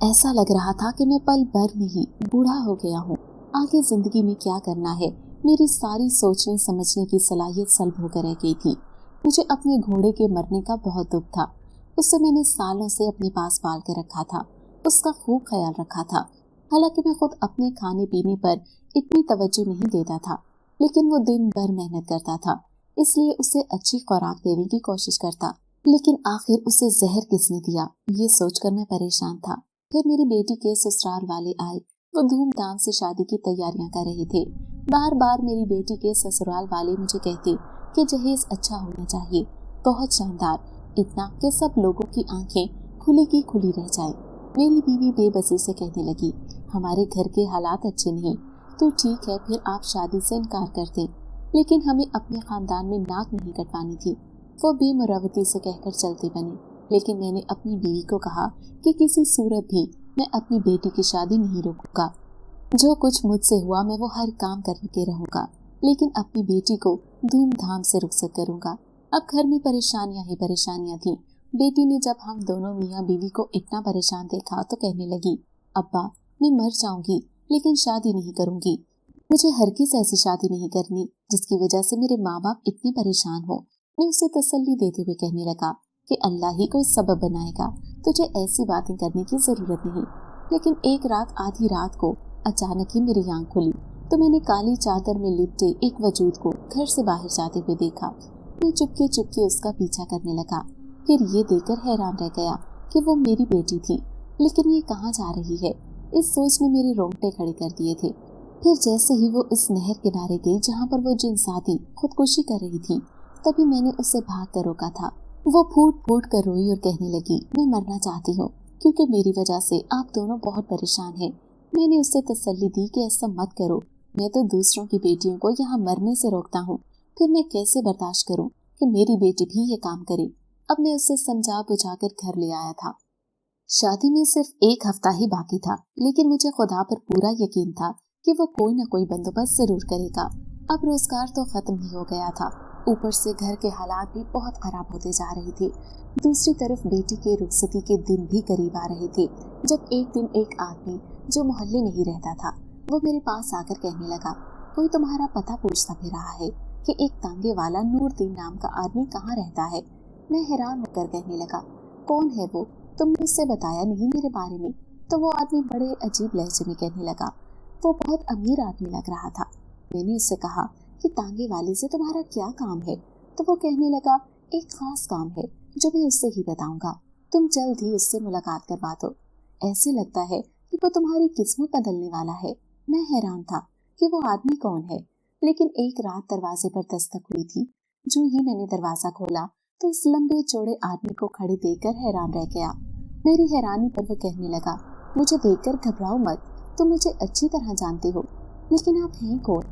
ऐसा लग रहा था कि मैं पल भर में ही बूढ़ा हो गया हूँ। आगे जिंदगी में क्या करना है, मेरी सारी सोचने समझने की सलाहियत सल्ब होकर रह गई थी। मुझे अपने घोड़े के मरने का बहुत दुख था। उसे मैंने सालों से अपने पास पाल कर रखा था, उसका खूब ख्याल रखा था। हालांकि मैं खुद अपने खाने पीने पर इतनी तवज्जो नहीं देता था, लेकिन वो दिन भर मेहनत करता था, इसलिए उसे अच्छी खुराक देने की कोशिश करता। लेकिन आखिर उसे जहर किसने दिया, ये सोचकर मैं परेशान था। फिर मेरी बेटी के ससुराल वाले आए। वो धूमधाम से शादी की तैयारियां कर रहे थे। बार बार मेरी बेटी के ससुराल वाले मुझे कहते कि जहेज अच्छा होना चाहिए, बहुत शानदार, इतना कि सब लोगों की आंखें खुली की खुली रह जाए। मेरी बीवी बेबसी से कहने लगी, हमारे घर के हालात अच्छे नहीं, तो ठीक है फिर आप शादी से इनकार कर दें, लेकिन हमें अपने खानदान में नाक नहीं कटवानी थी। वो बेमुरवती से कहकर चलते बने, लेकिन मैंने अपनी बीवी को कहा कि किसी सूरत भी मैं अपनी बेटी की शादी नहीं रोकूंगा। जो कुछ मुझसे हुआ मैं वो हर काम करके रहूंगा, लेकिन अपनी बेटी को धूमधाम से रुखसत करूंगा। अब घर में परेशानियां ही परेशानियां थी। बेटी ने जब हम दोनों मियाँ बीवी को इतना परेशान देखा तो कहने लगी, अब्बा मैं मर जाऊंगी लेकिन शादी नहीं करूंगी। मुझे हरगिज़ ऐसी शादी नहीं करनी जिसकी वजह से मेरे माँ बाप इतने परेशान हो। मैं उसे तसल्ली देते हुए कहने लगा कि अल्लाह ही कोई सबब बनाएगा, तुझे ऐसी बातें करने की जरूरत नहीं। लेकिन एक रात आधी रात को अचानक ही मेरी आंख खुली तो मैंने काली चादर में लिपटे एक वजूद को घर से बाहर जाते हुए देखा। मैं चुपके चुपके उसका पीछा करने लगा। फिर ये देखकर हैरान रह गया कि वो मेरी बेटी थी, लेकिन ये कहाँ जा रही है, इस सोच ने मेरे रोंगटे खड़े कर दिए थे। फिर जैसे ही वो इस नहर किनारे गई जहाँ पर वो जिनसाती खुदकुशी कर रही थी, तभी मैंने उसे भाग कर रोका था। वो फूट फूट कर रोई और कहने लगी, मैं मरना चाहती हूँ क्योंकि मेरी वजह से आप दोनों बहुत परेशान हैं। मैंने उससे तसल्ली दी कि ऐसा मत करो, मैं तो दूसरों की बेटियों को यहाँ मरने से रोकता हूँ, फिर मैं कैसे बर्दाश्त करूँ कि मेरी बेटी भी ये काम करे। अब मैं उसे समझा बुझाकर घर ले आया था। शादी में सिर्फ एक हफ्ता ही बाकी था, लेकिन मुझे खुदा पर पूरा यकीन था कि वो कोई न कोई बंदोबस्त जरूर करेगा। अब रोजगार तो खत्म ही हो गया था, ऊपर से घर के हालात भी बहुत खराब होते जा रहे थे। दूसरी तरफ बेटी के रुखसती के दिन भी करीब आ रहे थे, जब एक दिन एक आदमी जो मोहल्ले में ही रहता था वो मेरे पास आकर कहने लगा, कोई तुम्हारा पता पूछता भी रहा है कि एक तांगे वाला नूरदीन नाम का आदमी कहाँ रहता है। मैं हैरान होकर कहने लगा, कौन है वो, तुमने उससे बताया नहीं मेरे बारे में। तो वो आदमी बड़े अजीब लहजे में कहने लगा, वो बहुत अमीर आदमी लग रहा था। मैंने उससे कहा कि तांगे वाले से तुम्हारा क्या काम है। तो वो कहने लगा, एक खास काम है जो मैं उससे ही बताऊंगा, तुम जल्द ही उससे मुलाकात करवा दो। ऐसे लगता है कि वो तुम्हारी किस्मत बदलने वाला है। मैं हैरान था कि वो आदमी कौन है, लेकिन एक रात दरवाजे पर दस्तक हुई थी। जो ही मैंने दरवाजा खोला तो उस लंबे चौड़े आदमी को खड़े देखकर हैरान रह गया। मेरी हैरानी पर वो कहने लगा, मुझे देखकर घबराओ मत, तुम मुझे अच्छी तरह जानते हो, लेकिन आप हैं कौन।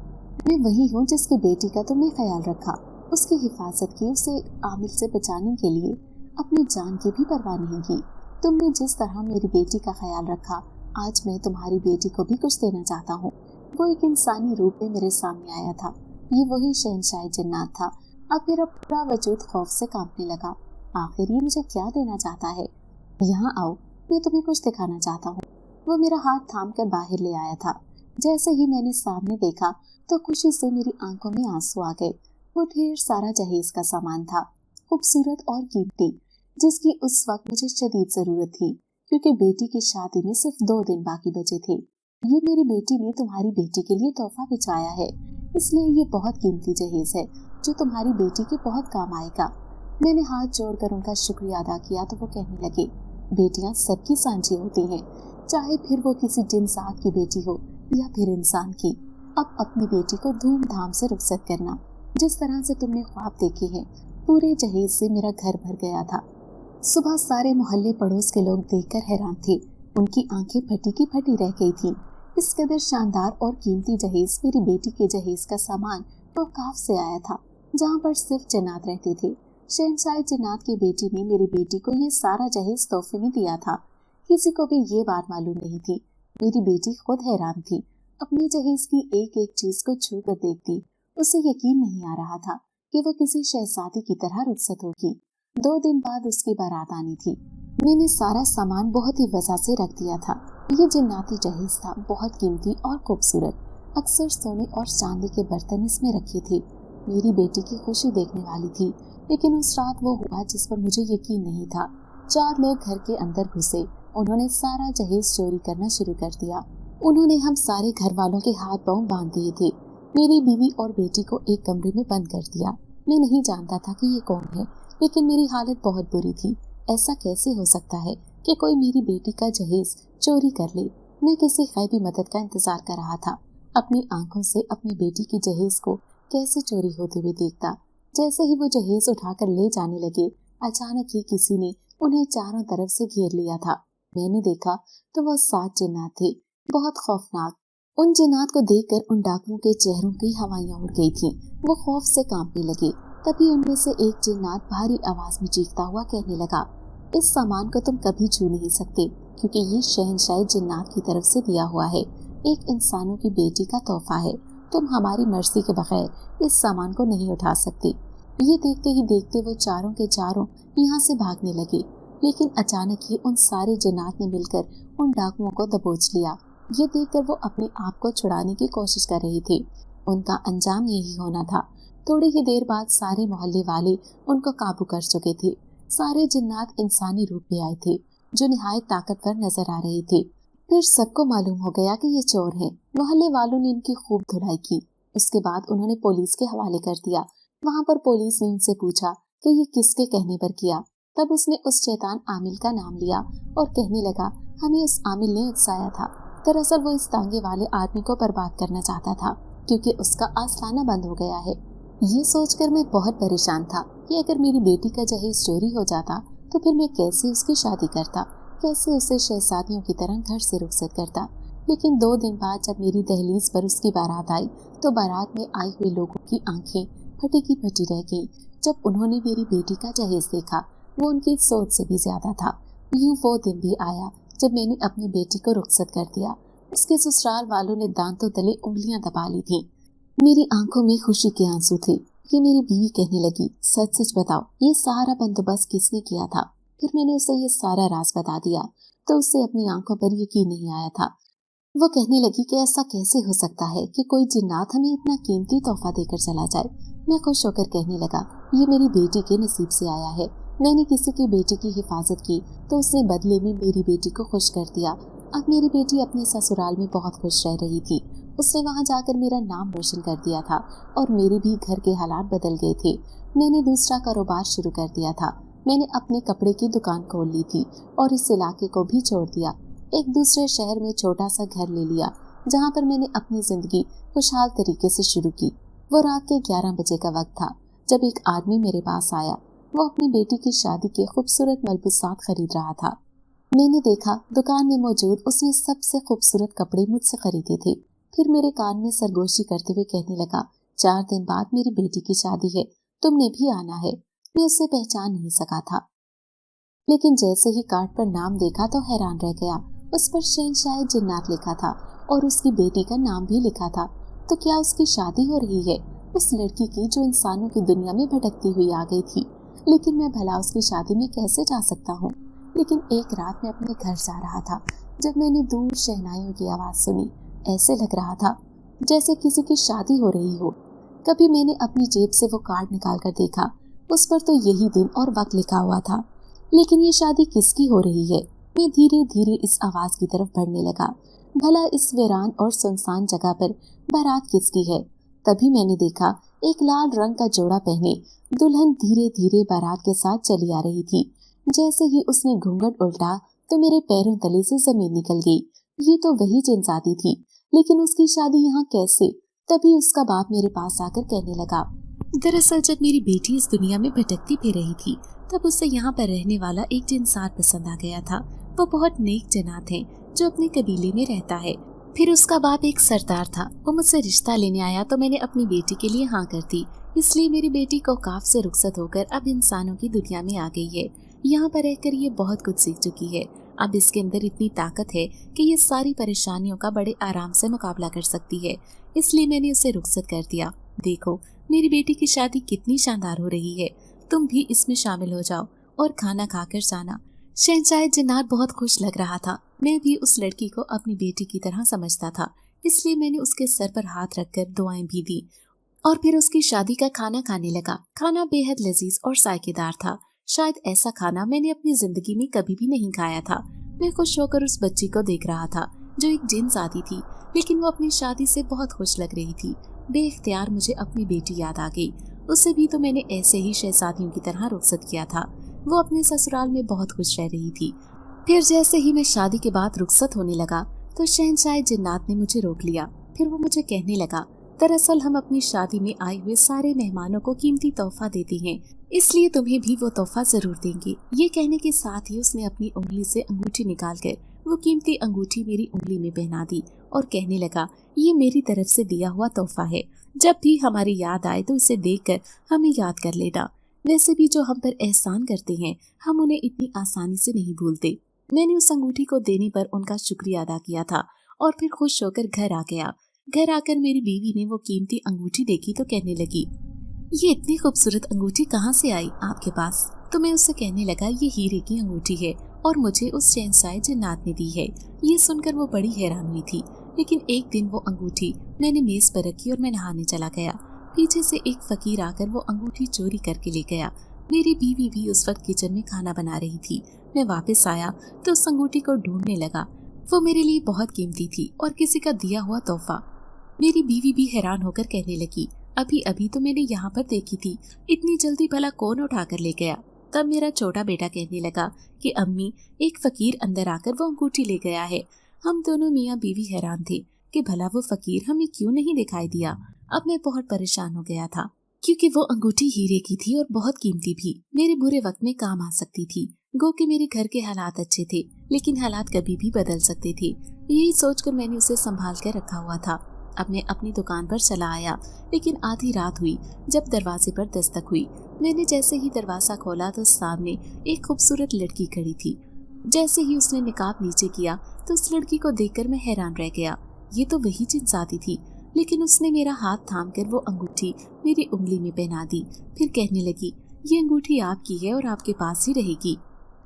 मैं वही हूँ जिसकी बेटी का तुमने ख्याल रखा, उसकी हिफाजत की, उसे आमिर से बचाने के लिए अपनी जान की भी परवाह नहीं की। तुमने जिस तरह मेरी बेटी का ख्याल रखा, आज मैं तुम्हारी बेटी को भी कुछ देना चाहता हूँ। वो एक इंसानी रूप में मेरे सामने आया था। ये वही शहंशाह जन्नत था। अब मेरा पूरा वजूद खौफ से कांपने लगा। आखिर ये मुझे क्या देना चाहता है। यहाँ आओ, मैं तुम्हें कुछ दिखाना चाहता हूँ। वो मेरा हाथ थाम कर बाहर ले आया था। जैसे ही मैंने सामने देखा तो खुशी से मेरी आंखों में आंसू आ गए। वो ढेर सारा जहेज का सामान था, खूबसूरत और कीमती, जिसकी उस वक्त मुझे शदीद जरूरत थी, क्योंकि बेटी की शादी में सिर्फ 2 दिन बाकी बचे थे। ये मेरी बेटी ने तुम्हारी बेटी के लिए तोहफा भिजवाया है, इसलिए ये बहुत कीमती जहेज है जो तुम्हारी बेटी के बहुत काम आएगा। मैंने हाथ जोड़कर उनका शुक्रिया अदा किया तो वो कहने लगे, बेटियां सबकी सांझी होती हैं, चाहे फिर वो किसी जिनसात की बेटी हो या फिर इंसान की। अब अपनी बेटी को धूमधाम से रुखसत करना। जिस तरह से तुमने ख्वाब देखे हैं, पूरे जहेज से मेरा घर भर गया था। सुबह सारे मोहल्ले पड़ोस के लोग देखकर हैरान थे, उनकी आंखें फटी की फटी रह गई थी। इस कदर शानदार और कीमती जहेज मेरी बेटी के जहेज का सामान औकाफ से आया था, जहाँ पर सिर्फ जन्नात रहते थे। शहंशाह जन्नात की बेटी ने मेरी बेटी को ये सारा जहेज तोहफे में दिया था। किसी को भी ये बात मालूम नहीं थी। मेरी बेटी खुद हैरान थी, अपने जहेज की एक एक चीज को छू कर देखती। उसे यकीन नहीं आ रहा था कि वो किसी शहजादी की तरह रुखसत होगी। 2 दिन बाद उसकी बारात आनी थी। मैंने सारा सामान बहुत ही वजह से रख दिया था। ये जन्नाती जहेज था, बहुत कीमती और खूबसूरत। अक्सर सोने और चांदी के बर्तन इसमें रखे थे। मेरी बेटी की खुशी देखने वाली थी, लेकिन उस रात वो हुआ जिस पर मुझे यकीन नहीं था। 4 लोग घर के अंदर घुसे। उन्होंने सारा जहेज चोरी करना शुरू कर दिया। उन्होंने हम सारे घर वालों के हाथ पांव बांध दिए थे। मेरी बीवी और बेटी को एक कमरे में बंद कर दिया। मैं नहीं जानता था कि ये कौन है, लेकिन मेरी हालत बहुत बुरी थी। ऐसा कैसे हो सकता है कि कोई मेरी बेटी का जहेज चोरी कर ले। मैं किसी गैबी मदद का इंतजार कर रहा था, अपनी आंखों से अपनी बेटी की जहेज को कैसे चोरी होते हुए देखता। जैसे ही वो जहेज उठाकर ले जाने लगे, अचानक ही किसी ने उन्हें चारों तरफ से घेर लिया था। मैंने देखा तो वो 7 जिन्नात थे, बहुत खौफनाक। उन जिन्नात को देखकर उन डाकुओं के चेहरों की हवाइयां उड़ गई थीं। वो खौफ से कांपने लगे। तभी उनमें से एक जिन्नात भारी आवाज में चीखता हुआ कहने लगा, इस सामान को तुम कभी छू नहीं सकते, क्योंकि ये शहंशाह जिन्नात की तरफ से दिया हुआ है। एक इंसानों की बेटी का तोहफा है। तुम हमारी मर्जी के बगैर इस सामान को नहीं उठा सकते। ये देखते ही देखते वो चारों के चारों यहाँ से भागने लगे, लेकिन अचानक ही उन सारे जिन्नात ने मिलकर उन डाकुओं को दबोच लिया। ये देखकर वो अपने आप को छुड़ाने की कोशिश कर रहे थे। उनका अंजाम यही होना था। थोड़ी ही देर बाद सारे मोहल्ले वाले उनको काबू कर चुके थे। सारे जिन्नात इंसानी रूप में आए थे, जो निहायत ताकतवर नजर आ रहे थे। फिर सबको मालूम हो गया कि ये चोर हैं। मोहल्ले वालों ने इनकी खूब धुलाई की। उसके बाद उन्होंने पुलिस के हवाले कर दिया। वहाँ पर पुलिस ने उनसे पूछा कि ये किसके कहने पर किया। तब उसने उस शैतान आमिल का नाम लिया और कहने लगा, हमें उस आमिल ने उकसाया था। दरअसल वो इस तांगे वाले आदमी को बर्बाद करना चाहता था, क्योंकि उसका आस्ताना बंद हो गया है। ये सोचकर मैं बहुत परेशान था कि अगर मेरी बेटी का जहेज चोरी हो जाता तो फिर मैं कैसे उसकी शादी करता, कैसे उसे शहजादियों की तरह घर से रुखसत करता। लेकिन 2 दिन बाद जब मेरी दहलीज पर उसकी बारात आई तो बारात में आए हुए लोगों की आंखें फटी की फटी रह गईं। जब उन्होंने मेरी बेटी का जहेज देखा, वो उनकी सोच से भी ज्यादा था। यूं वो दिन भी आया जब मैंने अपनी बेटी को रुखसत कर दिया। उसके ससुराल वालों ने दांतों तले उंगलियां दबा ली थी। मेरी आंखों में खुशी के आंसू थे। ये मेरी बीवी कहने लगी, सच सच बताओ, ये सारा बंदोबस्त किसने किया था? फिर मैंने उसे ये सारा राज बता दिया तो उससे अपनी आंखों पर यकीन नहीं आया था। वो कहने लगी कि ऐसा कैसे हो सकता है कि कोई जिन्नात हमें इतना कीमती तोहफा देकर चला जाए। मैं खुश होकर कहने लगा, ये मेरी बेटी के नसीब से आया है। मैंने किसी की बेटी की हिफाजत की तो उसने बदले में मेरी बेटी को खुश कर दिया। अब मेरी बेटी अपने ससुराल में बहुत खुश रह रही थी। उसने वहां जाकर मेरा नाम रोशन कर दिया था और मेरे भी घर के हालात बदल गए थे। मैंने दूसरा कारोबार शुरू कर दिया था। मैंने अपने कपड़े की दुकान खोल ली थी और इस इलाके को भी छोड़ दिया। एक दूसरे शहर में छोटा सा घर ले लिया, जहाँ पर मैंने अपनी जिंदगी खुशहाल तरीके से शुरू की। वो रात के 11 बजे का वक्त था जब एक आदमी मेरे पास आया। वो अपनी बेटी की शादी के खूबसूरत मलबूसात खरीद रहा था। मैंने देखा दुकान में मौजूद उसने सबसे खूबसूरत कपड़े मुझसे खरीदे थे। फिर मेरे कान में सरगोशी करते हुए कहने लगा, 4 दिन बाद मेरी बेटी की शादी है, तुमने भी आना है। मैं उसे पहचान नहीं सका था, लेकिन जैसे ही कार्ड पर नाम देखा तो हैरान रह गया। उस पर शहंशाह जिन्नात लिखा था और उसकी बेटी का नाम भी लिखा था। तो क्या उसकी शादी हो रही है उस लड़की की जो इंसानों की दुनिया में भटकती हुई आ गई थी? लेकिन मैं भला उसकी शादी में कैसे जा सकता हूँ? लेकिन एक रात मैं अपने घर जा रहा था जब मैंने दूर शहनाइयों की आवाज सुनी। ऐसे लग रहा था जैसे किसी की शादी हो रही हो। कभी मैंने अपनी जेब से वो कार्ड निकाल कर देखा, उस पर तो यही दिन और वक्त लिखा हुआ था। लेकिन ये शादी किसकी हो रही है? मैं धीरे धीरे इस आवाज की तरफ बढ़ने लगा। भला इस वीरान और सुनसान जगह पर बारात किसकी है। तभी मैंने देखा एक लाल रंग का जोड़ा पहने दुल्हन धीरे धीरे बारात के साथ चली आ रही थी। जैसे ही उसने घूंघट उल्टा तो मेरे पैरों तले से जमीन निकल गई। ये तो वही जिनजादी थी, लेकिन उसकी शादी यहाँ कैसे। तभी उसका बाप मेरे पास आकर कहने लगा, दरअसल जब मेरी बेटी इस दुनिया में भटकती फिर रही थी तब उसे यहाँ पर रहने वाला एक जिनसार पसंद आ गया था। वो बहुत नेक जनात है जो अपने कबीले में रहता है। फिर उसका बाप एक सरदार था। वो मुझसे रिश्ता लेने आया तो मैंने अपनी बेटी के लिए हाँ कर दी। इसलिए मेरी बेटी कौकाफ से रुखसत होकर अब इंसानों की दुनिया में आ गई है। यहाँ पर रहकर ये बहुत कुछ सीख चुकी है। अब इसके अंदर इतनी ताकत है कि ये सारी परेशानियों का बड़े आराम से मुकाबला कर सकती है। इसलिए मैंने उसे रुखसत कर दिया। देखो मेरी बेटी की शादी कितनी शानदार हो रही है। तुम भी इसमें शामिल हो जाओ और खाना खाकर जाना। शहंशाह जिन्नात बहुत खुश लग रहा था। मैं भी उस लड़की को अपनी बेटी की तरह समझता था, इसलिए मैंने उसके सर पर हाथ रखकर दुआएं भी दी और फिर उसकी शादी का खाना खाने लगा। खाना बेहद लजीज और जायकेदार था। शायद ऐसा खाना मैंने अपनी जिंदगी में कभी भी नहीं खाया था। मैं खुश होकर उस बच्ची को देख रहा था जो एक जिनजादी थी, लेकिन वो अपनी शादी से बहुत खुश लग रही थी। बेइख्तियार मुझे अपनी बेटी याद आ गई। उसे भी तो मैंने ऐसे ही शहजादियों की तरह रुखसत किया था। वो अपने ससुराल में बहुत खुश रह रही थी। फिर जैसे ही मैं शादी के बाद रुखसत होने लगा तो शहंशाह जिन्नात ने मुझे रोक लिया। फिर वो मुझे कहने लगा, दरअसल हम अपनी शादी में आए हुए सारे मेहमानों को कीमती तोहफा देते हैं, इसलिए तुम्हें भी वो तोहफा जरूर देंगे। ये कहने के साथ ही उसने अपनी उंगली से अंगूठी निकालकर वो कीमती अंगूठी मेरी उंगली में पहना दी और कहने लगा, ये मेरी तरफ से दिया हुआ तोहफा है। जब भी हमारी याद आए तो इसे देखकर हमें याद कर लेना। वैसे भी जो हम पर एहसान करते हैं हम उन्हें इतनी आसानी से नहीं भूलते। मैंने उस अंगूठी को देने पर उनका शुक्रिया अदा किया था और फिर खुश होकर घर आ गया। घर आकर मेरी बीवी ने वो कीमती अंगूठी देखी तो कहने लगी, ये इतनी खूबसूरत अंगूठी कहाँ से आई आपके पास। तो मैं उससे कहने लगा, ये हीरे की अंगूठी है और मुझे उस शहंशाह जिन्नात ने दी है। ये सुनकर वो बड़ी हैरान हुई थी। लेकिन एक दिन वो अंगूठी मैंने मेज पर रखी और मैं नहाने चला गया। पीछे से एक फकीर आकर वो अंगूठी चोरी करके ले गया। मेरी बीवी भी उस वक्त किचन में खाना बना रही थी। मैं वापस आया तो उस अंगूठी को ढूंढने लगा। वो मेरे लिए बहुत कीमती थी और किसी का दिया हुआ तोहफा। मेरी बीवी भी हैरान होकर कहने लगी, अभी अभी तो मैंने यहाँ पर देखी थी, इतनी जल्दी भला कौन उठा कर ले गया। तब मेरा छोटा बेटा कहने लगा कि अम्मी, एक फकीर अंदर आकर वो अंगूठी ले गया है। हम दोनों मियाँ बीवी हैरान थे कि भला वो फकीर हमें क्यों नहीं दिखाई दिया। अब मैं बहुत परेशान हो गया था क्योंकि वो अंगूठी हीरे की थी और बहुत कीमती भी। मेरे बुरे वक्त में काम आ सकती थी। गो कि मेरे घर के हालात अच्छे थे, लेकिन हालात कभी भी बदल सकते थे। यही सोचकर मैंने उसे संभाल कर रखा हुआ था। अब मैं अपनी दुकान पर चला आया, लेकिन आधी रात हुई जब दरवाजे पर दस्तक हुई। मैंने जैसे ही दरवाजा खोला तो सामने एक खूबसूरत लड़की खड़ी थी। जैसे ही उसने निकाब नीचे किया तो उस लड़की को देखकर मैं हैरान रह गया। ये तो वही जिनजादी थी, लेकिन उसने मेरा हाथ थामकर वो अंगूठी मेरी उंगली में पहना दी। फिर कहने लगी, ये अंगूठी आपकी है और आपके पास ही रहेगी।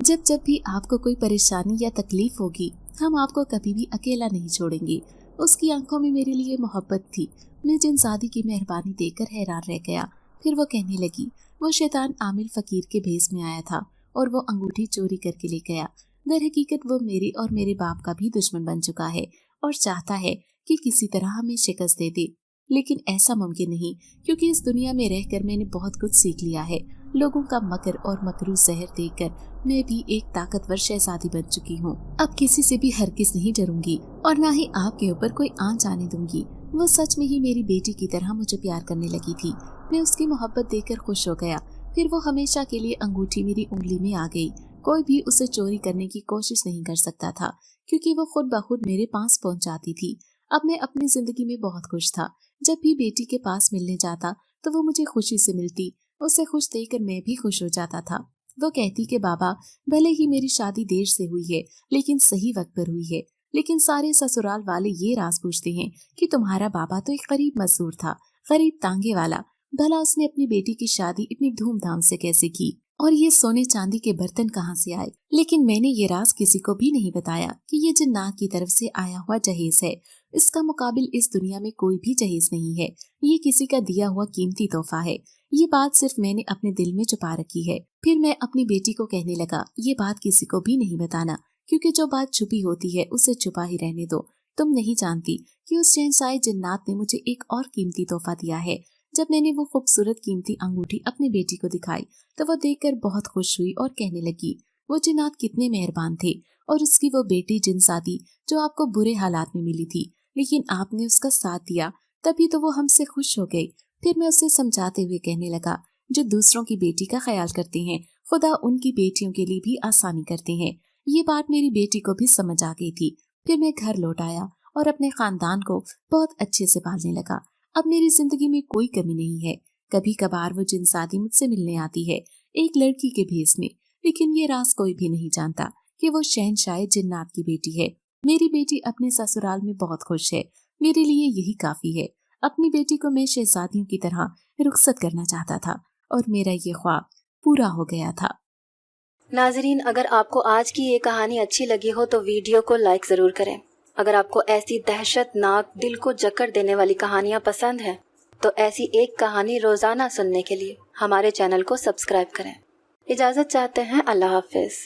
जब भी आपको कोई परेशानी या तकलीफ होगी हम आपको कभी भी अकेला नहीं छोड़ेंगे। उसकी आंखों में मेरे लिए मोहब्बत थी। मैं जिनजादी की मेहरबानी देखकर हैरान रह गया। फिर वो कहने लगी, वो शैतान आमिल फकीर के भेष में आया था और वो अंगूठी चोरी करके ले गया। दर हकीकत वो मेरे और मेरे बाप का भी दुश्मन बन चुका है और चाहता है कि किसी तरह हमें शिकस्त दे दे। लेकिन ऐसा मुमकिन नहीं, क्योंकि इस दुनिया में रहकर मैंने बहुत कुछ सीख लिया है। लोगों का मकर और मकरू जहर देखकर मैं भी एक ताकतवर शहजादी बन चुकी हूँ। अब किसी से भी हरगिज नहीं डरूंगी और ना ही आपके ऊपर कोई आंच आने दूंगी। वो सच में ही मेरी बेटी की तरह मुझे प्यार करने लगी थी। मैं उसकी मोहब्बत देखकर खुश हो गया। फिर वो हमेशा के लिए अंगूठी मेरी उंगली में आ गई। कोई भी उसे चोरी करने की कोशिश नहीं कर सकता था, क्योंकि वो खुद ब खुद मेरे पास पहुंच जाती थी। अब मैं अपनी जिंदगी में बहुत खुश था। जब भी बेटी के पास मिलने जाता तो वो मुझे खुशी से मिलती। उसे खुश देखकर मैं भी खुश हो जाता था। वो कहती कि बाबा, भले ही मेरी शादी देर से हुई है लेकिन सही वक्त पर हुई है। लेकिन सारे ससुराल वाले ये राज पूछते हैं कि तुम्हारा बाबा तो एक गरीब मजदूर था, गरीब तांगे वाला। भला उसने अपनी बेटी की शादी इतनी धूमधाम से कैसे की और ये सोने चांदी के बर्तन कहाँ से आए। लेकिन मैंने ये राज किसी को भी नहीं बताया कि ये जिन्नात की तरफ से आया हुआ जहेज है। इसका मुकाबिल इस दुनिया में कोई भी जहेज नहीं है। ये किसी का दिया हुआ कीमती तोहफा है। ये बात सिर्फ मैंने अपने दिल में छुपा रखी है। फिर मैं अपनी बेटी को कहने लगा, ये बात किसी को भी नहीं बताना, क्योंकि जो बात छुपी होती है उसे छुपा ही रहने दो, तुम नहीं जानती कि उस शहंशाह जिन्नात ने मुझे एक और कीमती तोहफा दिया है। जब मैंने वो खूबसूरत कीमती अंगूठी अपनी बेटी को दिखाई तो वो देखकर बहुत खुश हुई और कहने लगी, वो जिन्नात कितने मेहरबान थे, और उसकी वो बेटी जिनसादी जो आपको बुरे हालात में मिली थी, लेकिन आपने उसका साथ दिया, तभी तो वो हमसे खुश हो गई। फिर मैं उसे समझाते हुए कहने लगा, जो दूसरों की बेटी का ख्याल करते हैं, खुदा उनकी बेटियों के लिए भी आसानी करते हैं। ये बात मेरी बेटी को भी समझ आ गई थी। फिर मैं घर लौट आया और अपने खानदान को बहुत अच्छे से पालने लगा। अब मेरी जिंदगी में कोई कमी नहीं है। कभी कभार वो जिनसादी मुझसे मिलने आती है, एक लड़की के भेष में, लेकिन ये राज कोई भी नहीं जानता कि वो शहंशाह जिन्नात की बेटी है। मेरी बेटी अपने ससुराल में बहुत खुश है। मेरे लिए यही काफी है। अपनी बेटी को मैं शहजादियों की तरह रुखसत करना चाहता था और मेरा ये ख्वाब पूरा हो गया था। नाजरीन, अगर आपको आज की ये कहानी अच्छी लगी हो तो वीडियो को लाइक ज़रूर करें। अगर आपको ऐसी दहशतनाक, दिल को जकड़ देने वाली कहानियाँ पसंद हैं तो ऐसी एक कहानी रोज़ाना सुनने के लिए हमारे चैनल को सब्सक्राइब करें। इजाज़त चाहते हैं। अल्लाह हाफिज़।